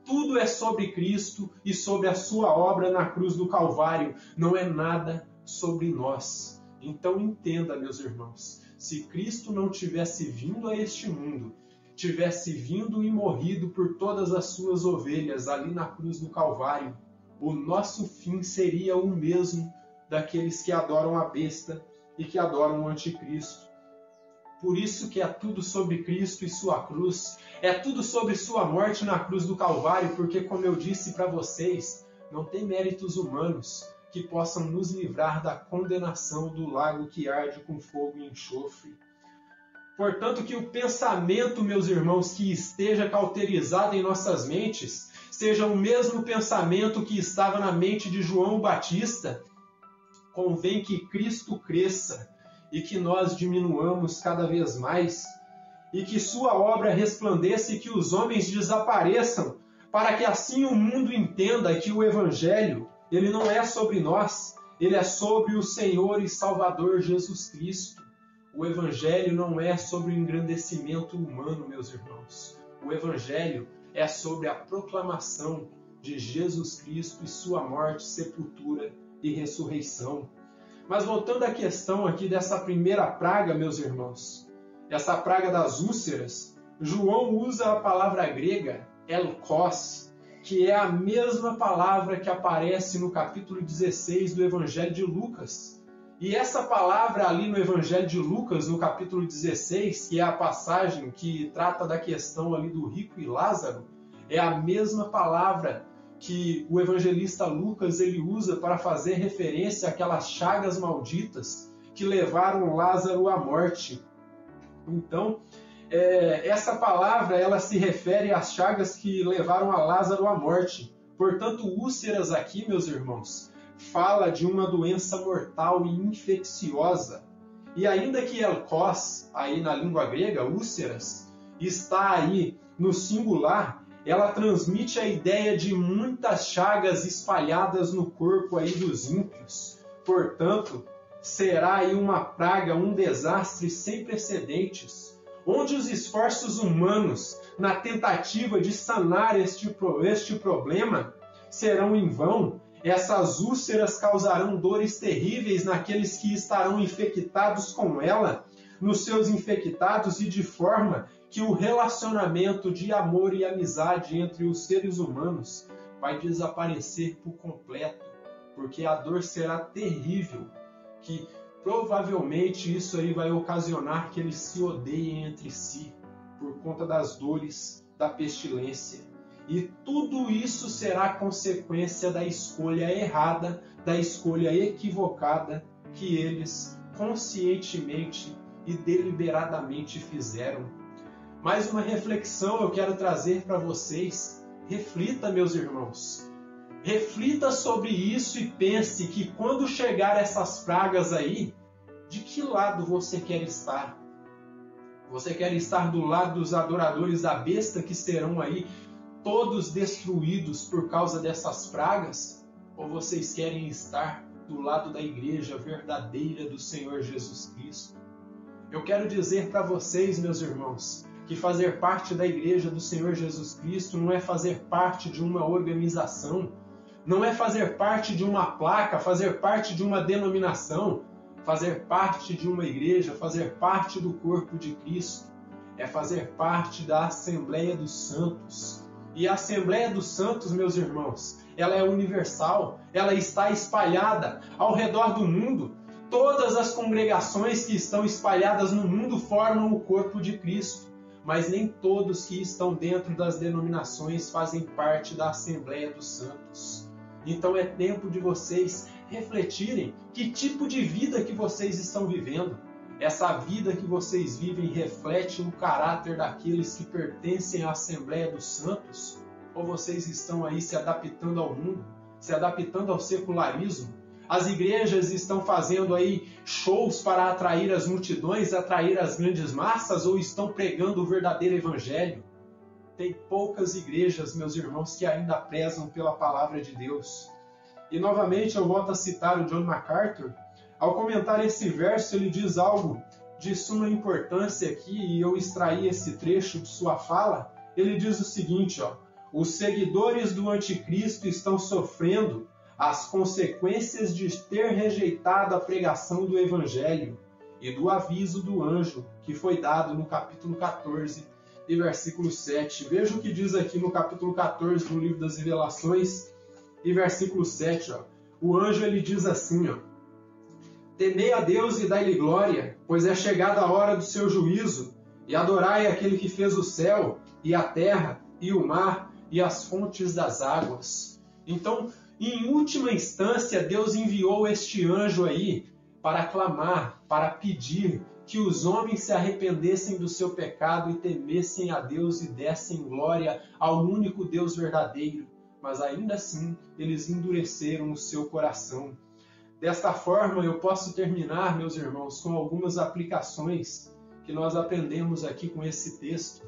Tudo é sobre Cristo e sobre a sua obra na cruz do Calvário, não é nada sobre nós. Então entenda, meus irmãos, se Cristo não tivesse vindo a este mundo, tivesse vindo e morrido por todas as suas ovelhas ali na cruz do Calvário, o nosso fim seria o mesmo daqueles que adoram a besta e que adoram o anticristo. Por isso que é tudo sobre Cristo e sua cruz. É tudo sobre sua morte na cruz do Calvário, porque, como eu disse para vocês, não tem méritos humanos que possam nos livrar da condenação do lago que arde com fogo e enxofre. Portanto, que o pensamento, meus irmãos, que esteja cauterizado em nossas mentes, seja o mesmo pensamento que estava na mente de João Batista. Convém que Cristo cresça e que nós diminuamos cada vez mais, e que sua obra resplandeça e que os homens desapareçam, para que assim o mundo entenda que o Evangelho, ele não é sobre nós, ele é sobre o Senhor e Salvador Jesus Cristo. O Evangelho não é sobre o engrandecimento humano, meus irmãos. O Evangelho é sobre a proclamação de Jesus Cristo e sua morte, sepultura e ressurreição. Mas voltando à questão aqui dessa primeira praga, meus irmãos, essa praga das úlceras, João usa a palavra grega elkos, que é a mesma palavra que aparece no capítulo 16 do Evangelho de Lucas. E essa palavra ali no Evangelho de Lucas, no capítulo 16, que é a passagem que trata da questão ali do rico e Lázaro, é a mesma palavra que o evangelista Lucas ele usa para fazer referência àquelas chagas malditas que levaram Lázaro à morte. Então, essa palavra ela se refere às chagas que levaram a Lázaro à morte. Portanto, úlceras aqui, meus irmãos, fala de uma doença mortal e infecciosa. E ainda que elkos, aí na língua grega, úlceras, está aí no singular, ela transmite a ideia de muitas chagas espalhadas no corpo aí dos ímpios. Portanto, será aí uma praga, um desastre sem precedentes, onde os esforços humanos na tentativa de sanar este problema serão em vão. Essas úlceras causarão dores terríveis naqueles que estarão infectados com ela, nos seus infectados, e de forma que o relacionamento de amor e amizade entre os seres humanos vai desaparecer por completo, porque a dor será terrível, que provavelmente isso aí vai ocasionar que eles se odeiem entre si, por conta das dores da pestilência. E tudo isso será consequência da escolha errada, da escolha equivocada que eles conscientemente e deliberadamente fizeram. Mais uma reflexão eu quero trazer para vocês. Reflita, meus irmãos. Reflita sobre isso e pense que quando chegar essas pragas aí, de que lado você quer estar? Você quer estar do lado dos adoradores da besta que serão aí todos destruídos por causa dessas pragas? Ou vocês querem estar do lado da igreja verdadeira do Senhor Jesus Cristo? Eu quero dizer para vocês, meus irmãos, que fazer parte da igreja do Senhor Jesus Cristo não é fazer parte de uma organização, não é fazer parte de uma placa, fazer parte de uma denominação, fazer parte de uma igreja, fazer parte do corpo de Cristo, é fazer parte da Assembleia dos Santos. E a Assembleia dos Santos, meus irmãos, ela é universal, ela está espalhada ao redor do mundo. Todas as congregações que estão espalhadas no mundo formam o corpo de Cristo, mas nem todos que estão dentro das denominações fazem parte da Assembleia dos Santos. Então é tempo de vocês refletirem que tipo de vida que vocês estão vivendo. Essa vida que vocês vivem reflete o caráter daqueles que pertencem à Assembleia dos Santos? Ou vocês estão aí se adaptando ao mundo, se adaptando ao secularismo? As igrejas estão fazendo aí shows para atrair as multidões, atrair as grandes massas, ou estão pregando o verdadeiro evangelho? Tem poucas igrejas, meus irmãos, que ainda prezam pela palavra de Deus. E novamente eu volto a citar o John MacArthur. Ao comentar esse verso, ele diz algo de suma importância aqui, e eu extraí esse trecho de sua fala. Ele diz o seguinte, os seguidores do anticristo estão sofrendo as consequências de ter rejeitado a pregação do Evangelho e do aviso do anjo que foi dado no capítulo 14 e versículo 7. Veja o que diz aqui no capítulo 14 do livro das Revelações e versículo 7. O anjo ele diz assim, temei a Deus e dai-lhe glória, pois é chegada a hora do seu juízo, e adorai aquele que fez o céu, e a terra, e o mar, e as fontes das águas. Então, em última instância, Deus enviou este anjo aí para clamar, para pedir que os homens se arrependessem do seu pecado e temessem a Deus e dessem glória ao único Deus verdadeiro. Mas ainda assim, eles endureceram o seu coração. Desta forma, eu posso terminar, meus irmãos, com algumas aplicações que nós aprendemos aqui com esse texto.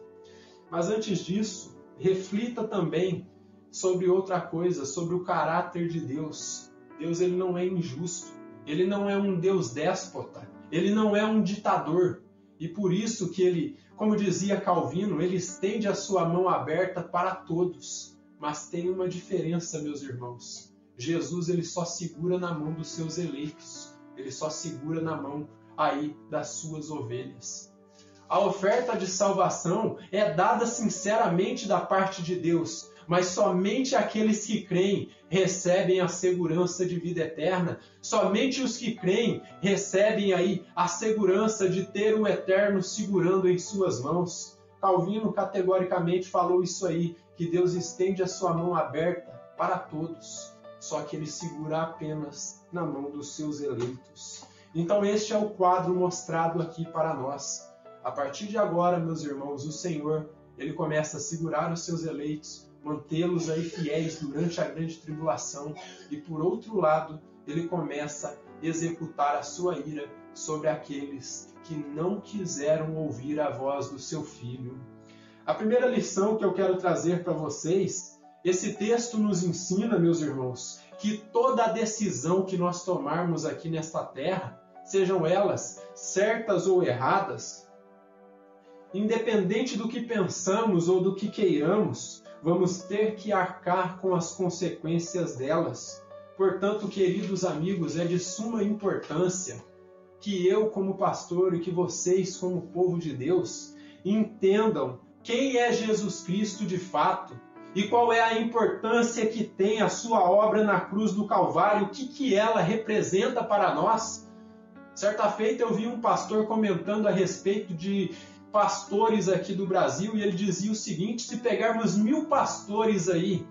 Mas antes disso, reflita também sobre outra coisa, sobre o caráter de Deus. Deus, ele não é injusto, ele não é um Deus déspota, ele não é um ditador. E por isso que ele, como dizia Calvino, ele estende a sua mão aberta para todos. Mas tem uma diferença, meus irmãos. Jesus, ele só segura na mão dos seus eleitos. Ele só segura na mão aí das suas ovelhas. A oferta de salvação é dada sinceramente da parte de Deus, mas somente aqueles que creem recebem a segurança de vida eterna. Somente os que creem recebem aí a segurança de ter o eterno segurando em suas mãos. Calvino categoricamente falou isso aí, que Deus estende a sua mão aberta para todos, só que ele segura apenas na mão dos seus eleitos. Então este é o quadro mostrado aqui para nós. A partir de agora, meus irmãos, o Senhor, ele começa a segurar os seus eleitos, mantê-los aí fiéis durante a grande tribulação, e por outro lado, ele começa a executar a sua ira sobre aqueles que não quiseram ouvir a voz do seu Filho. A primeira lição que eu quero trazer para vocês, esse texto nos ensina, meus irmãos, que toda decisão que nós tomarmos aqui nesta terra, sejam elas certas ou erradas, independente do que pensamos ou do que queiramos, vamos ter que arcar com as consequências delas. Portanto, queridos amigos, é de suma importância que eu, como pastor, e que vocês, como povo de Deus, entendam quem é Jesus Cristo de fato e qual é a importância que tem a sua obra na cruz do Calvário, o que ela representa para nós. Certa feita eu vi um pastor comentando a respeito de pastores aqui do Brasil, e ele dizia o seguinte: se pegarmos 1000 pastores aí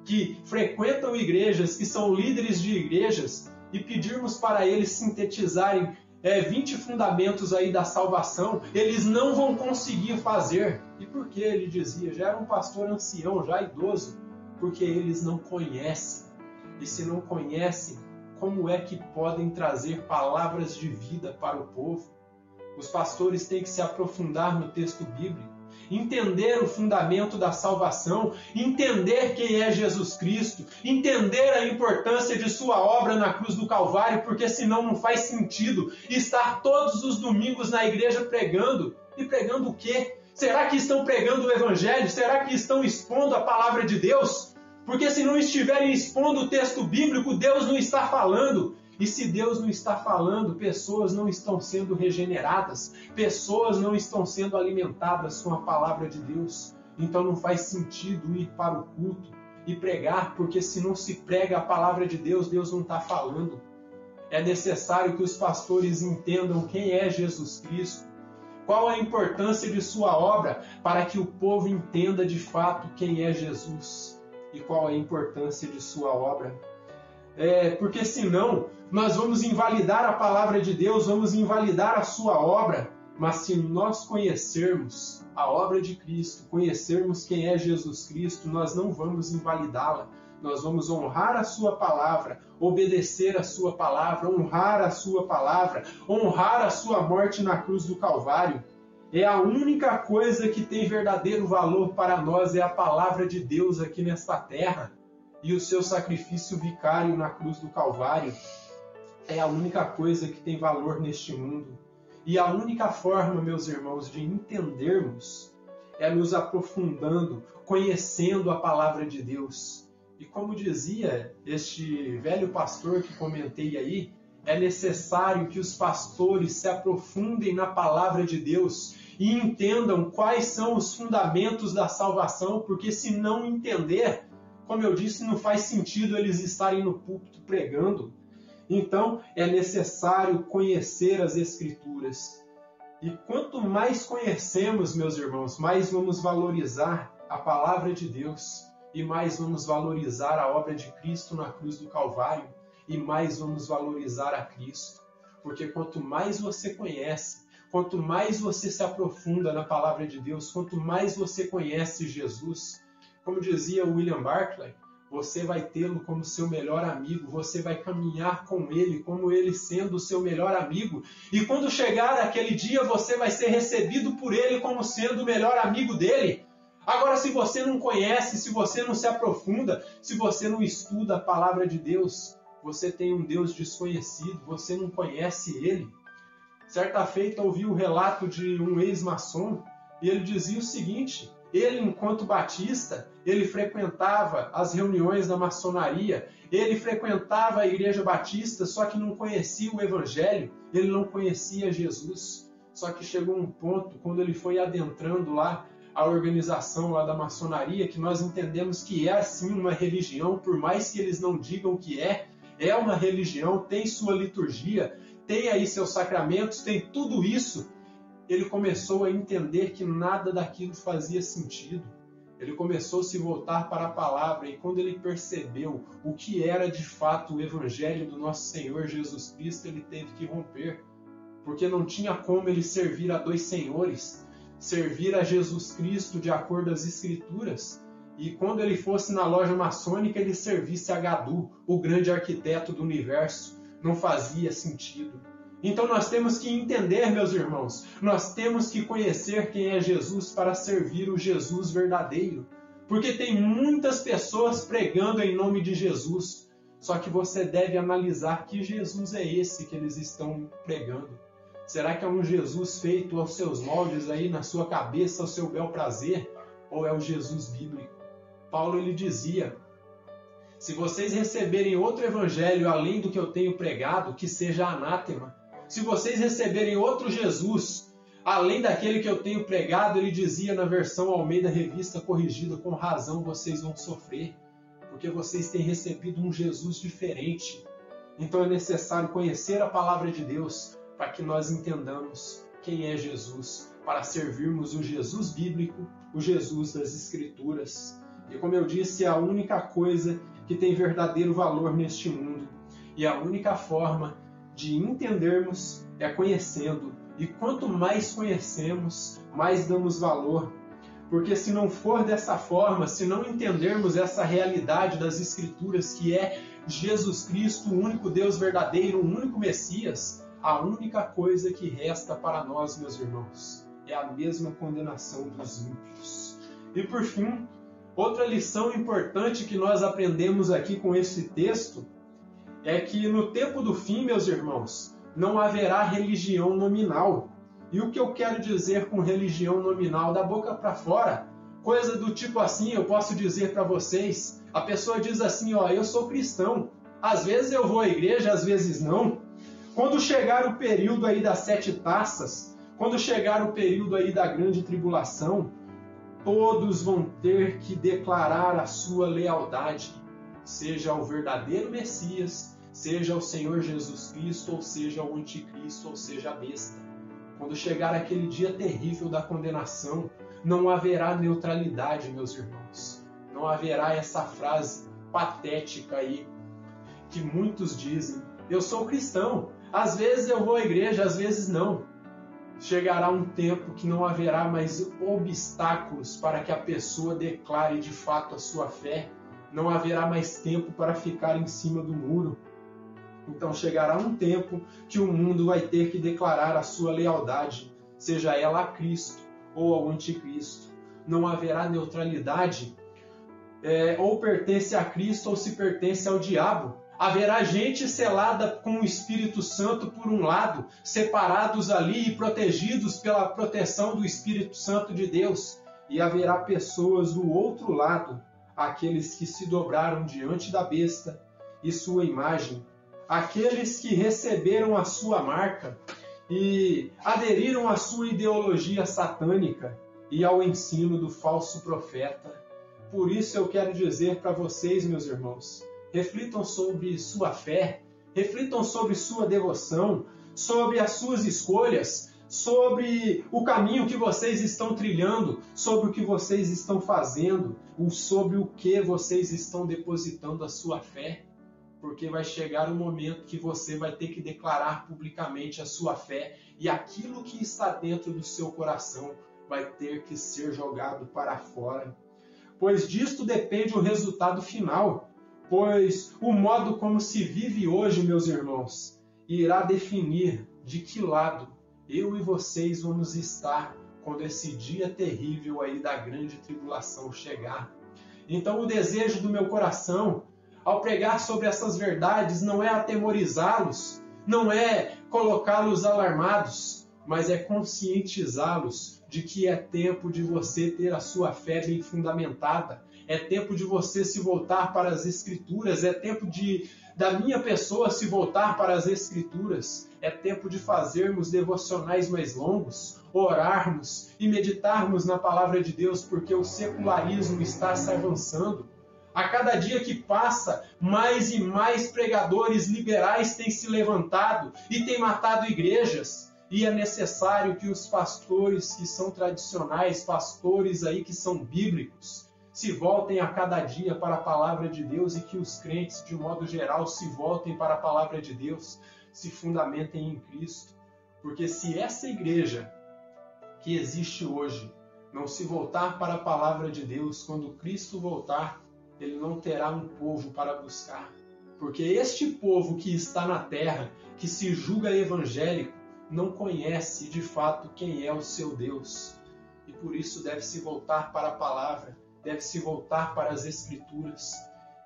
que frequentam igrejas, que são líderes de igrejas, e pedirmos para eles sintetizarem 20 fundamentos aí da salvação, eles não vão conseguir fazer. E por que? Ele dizia, já era um pastor ancião, já idoso, porque eles não conhecem. E se não conhecem, como é que podem trazer palavras de vida para o povo? Os pastores têm que se aprofundar no texto bíblico, entender o fundamento da salvação, entender quem é Jesus Cristo, entender a importância de sua obra na cruz do Calvário, porque senão não faz sentido estar todos os domingos na igreja pregando. E pregando o quê? Será que estão pregando o Evangelho? Será que estão expondo a palavra de Deus? Porque se não estiverem expondo o texto bíblico, Deus não está falando. E se Deus não está falando, pessoas não estão sendo regeneradas, pessoas não estão sendo alimentadas com a palavra de Deus. Então não faz sentido ir para o culto e pregar, porque se não se prega a palavra de Deus, Deus não está falando. É necessário que os pastores entendam quem é Jesus Cristo, qual a importância de sua obra, para que o povo entenda de fato quem é Jesus e qual a importância de sua obra. Porque senão nós vamos invalidar a palavra de Deus, vamos invalidar a sua obra. Mas se nós conhecermos a obra de Cristo, conhecermos quem é Jesus Cristo, nós não vamos invalidá-la. Nós vamos honrar a sua palavra, obedecer a sua palavra, honrar a sua palavra, honrar a sua morte na cruz do Calvário. É a única coisa que tem verdadeiro valor para nós, é a palavra de Deus aqui nesta terra. E o seu sacrifício vicário na cruz do Calvário é a única coisa que tem valor neste mundo. E a única forma, meus irmãos, de entendermos é nos aprofundando, conhecendo a palavra de Deus. E como dizia este velho pastor que comentei aí, é necessário que os pastores se aprofundem na palavra de Deus e entendam quais são os fundamentos da salvação, porque se não entender, como eu disse, não faz sentido eles estarem no púlpito pregando. Então, é necessário conhecer as Escrituras. E quanto mais conhecemos, meus irmãos, mais vamos valorizar a palavra de Deus e mais vamos valorizar a obra de Cristo na cruz do Calvário e mais vamos valorizar a Cristo. Porque quanto mais você conhece, quanto mais você se aprofunda na palavra de Deus, quanto mais você conhece Jesus, como dizia William Barclay, você vai tê-lo como seu melhor amigo, você vai caminhar com ele, como ele sendo o seu melhor amigo. E quando chegar aquele dia, você vai ser recebido por ele como sendo o melhor amigo dele. Agora, se você não conhece, se você não se aprofunda, se você não estuda a palavra de Deus, você tem um Deus desconhecido, você não conhece ele. Certa feita, ouvi o relato de um ex-maçom e ele dizia o seguinte: ele, enquanto batista, ele frequentava as reuniões da maçonaria, ele frequentava a igreja batista, só que não conhecia o evangelho, ele não conhecia Jesus. Só que chegou um ponto, quando ele foi adentrando lá a organização lá da maçonaria, que nós entendemos que é sim uma religião, por mais que eles não digam que é uma religião, tem sua liturgia, tem aí seus sacramentos, tem tudo isso. Ele começou a entender que nada daquilo fazia sentido. Ele começou a se voltar para a palavra e quando ele percebeu o que era de fato o evangelho do nosso Senhor Jesus Cristo, ele teve que romper. Porque não tinha como ele servir a dois senhores, servir a Jesus Cristo de acordo às Escrituras. E quando ele fosse na loja maçônica, ele servisse a Gadu, o grande arquiteto do universo. Não fazia sentido. Então nós temos que entender, meus irmãos, nós temos que conhecer quem é Jesus para servir o Jesus verdadeiro. Porque tem muitas pessoas pregando em nome de Jesus, só que você deve analisar que Jesus é esse que eles estão pregando. Será que é um Jesus feito aos seus moldes aí na sua cabeça, ao seu bel prazer? Ou é o Jesus bíblico? Paulo ele dizia: se vocês receberem outro evangelho além do que eu tenho pregado, que seja anátema. Se vocês receberem outro Jesus, além daquele que eu tenho pregado, ele dizia na versão Almeida Revista Corrigida, com razão vocês vão sofrer, porque vocês têm recebido um Jesus diferente. Então é necessário conhecer a palavra de Deus para que nós entendamos quem é Jesus, para servirmos o Jesus bíblico, o Jesus das Escrituras. E como eu disse, é a única coisa que tem verdadeiro valor neste mundo. E a única forma de entendermos é conhecendo. E quanto mais conhecemos, mais damos valor. Porque se não for dessa forma, se não entendermos essa realidade das Escrituras, que é Jesus Cristo, o único Deus verdadeiro, o único Messias, a única coisa que resta para nós, meus irmãos, é a mesma condenação dos ímpios. E por fim, outra lição importante que nós aprendemos aqui com esse texto é que no tempo do fim, meus irmãos, não haverá religião nominal. E o que eu quero dizer com religião nominal? Da boca para fora, coisa do tipo assim, eu posso dizer para vocês, a pessoa diz assim, eu sou cristão, às vezes eu vou à igreja, às vezes não. Quando chegar o período aí das 7 taças, quando chegar o período aí da grande tribulação, todos vão ter que declarar a sua lealdade, seja ao verdadeiro Messias, seja ao Senhor Jesus Cristo, ou seja ao anticristo, ou seja a besta. Quando chegar aquele dia terrível da condenação, não haverá neutralidade, meus irmãos. Não haverá essa frase patética aí, que muitos dizem, eu sou cristão, às vezes eu vou à igreja, às vezes não. Chegará um tempo que não haverá mais obstáculos para que a pessoa declare de fato a sua fé. Não haverá mais tempo para ficar em cima do muro. Então chegará um tempo que o mundo vai ter que declarar a sua lealdade, seja ela a Cristo ou ao anticristo. Não haverá neutralidade, ou pertence a Cristo ou se pertence ao diabo. Haverá gente selada com o Espírito Santo por um lado, separados ali e protegidos pela proteção do Espírito Santo de Deus. E haverá pessoas do outro lado, aqueles que se dobraram diante da besta e sua imagem, aqueles que receberam a sua marca e aderiram à sua ideologia satânica e ao ensino do falso profeta. Por isso eu quero dizer para vocês, meus irmãos, reflitam sobre sua fé, reflitam sobre sua devoção, sobre as suas escolhas, sobre o caminho que vocês estão trilhando, sobre o que vocês estão fazendo, sobre o que vocês estão depositando a sua fé. Porque vai chegar um momento que você vai ter que declarar publicamente a sua fé e aquilo que está dentro do seu coração vai ter que ser jogado para fora. Pois disto depende o resultado final. Pois o modo como se vive hoje, meus irmãos, irá definir de que lado eu e vocês vamos estar quando esse dia terrível aí da grande tribulação chegar. Então o desejo do meu coração, ao pregar sobre essas verdades, não é atemorizá-los, não é colocá-los alarmados, mas é conscientizá-los de que é tempo de você ter a sua fé bem fundamentada, é tempo de você se voltar para as Escrituras, é tempo da minha pessoa se voltar para as Escrituras, é tempo de fazermos devocionais mais longos, orarmos e meditarmos na palavra de Deus, porque o secularismo está se avançando. A cada dia que passa, mais e mais pregadores liberais têm se levantado e têm matado igrejas. E é necessário que os pastores que são tradicionais, pastores aí que são bíblicos, se voltem a cada dia para a palavra de Deus e que os crentes, de modo geral, se voltem para a palavra de Deus, se fundamentem em Cristo. Porque se essa igreja que existe hoje não se voltar para a palavra de Deus, quando Cristo voltar, ele não terá um povo para buscar. Porque este povo que está na terra, que se julga evangélico, não conhece de fato quem é o seu Deus. E por isso deve se voltar para a palavra, deve se voltar para as Escrituras.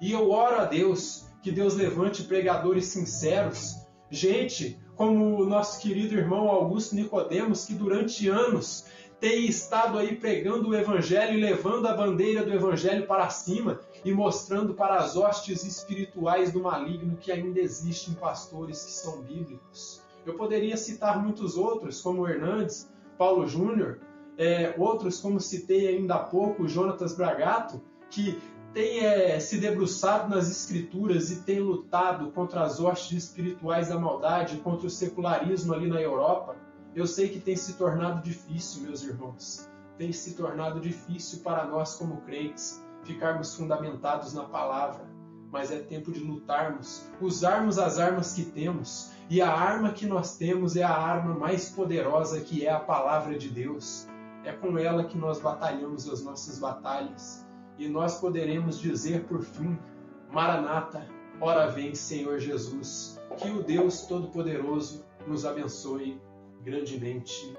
E eu oro a Deus, que Deus levante pregadores sinceros, gente como o nosso querido irmão Augusto Nicodemos, que durante anos tem estado aí pregando o Evangelho e levando a bandeira do Evangelho para cima e mostrando para as hostes espirituais do maligno que ainda existem pastores que são bíblicos. Eu poderia citar muitos outros, como Hernandes, Paulo Júnior, outros como citei ainda há pouco, Jonatas Bragato, que tem se debruçado nas Escrituras e tem lutado contra as hostes espirituais da maldade, contra o secularismo ali na Europa. Eu sei que tem se tornado difícil, meus irmãos. Tem se tornado difícil para nós como crentes ficarmos fundamentados na palavra. Mas é tempo de lutarmos, usarmos as armas que temos. E a arma que nós temos é a arma mais poderosa, que é a palavra de Deus. É com ela que nós batalhamos as nossas batalhas. E nós poderemos dizer por fim, Maranata, ora vem Senhor Jesus. Que o Deus Todo-Poderoso nos abençoe grandemente.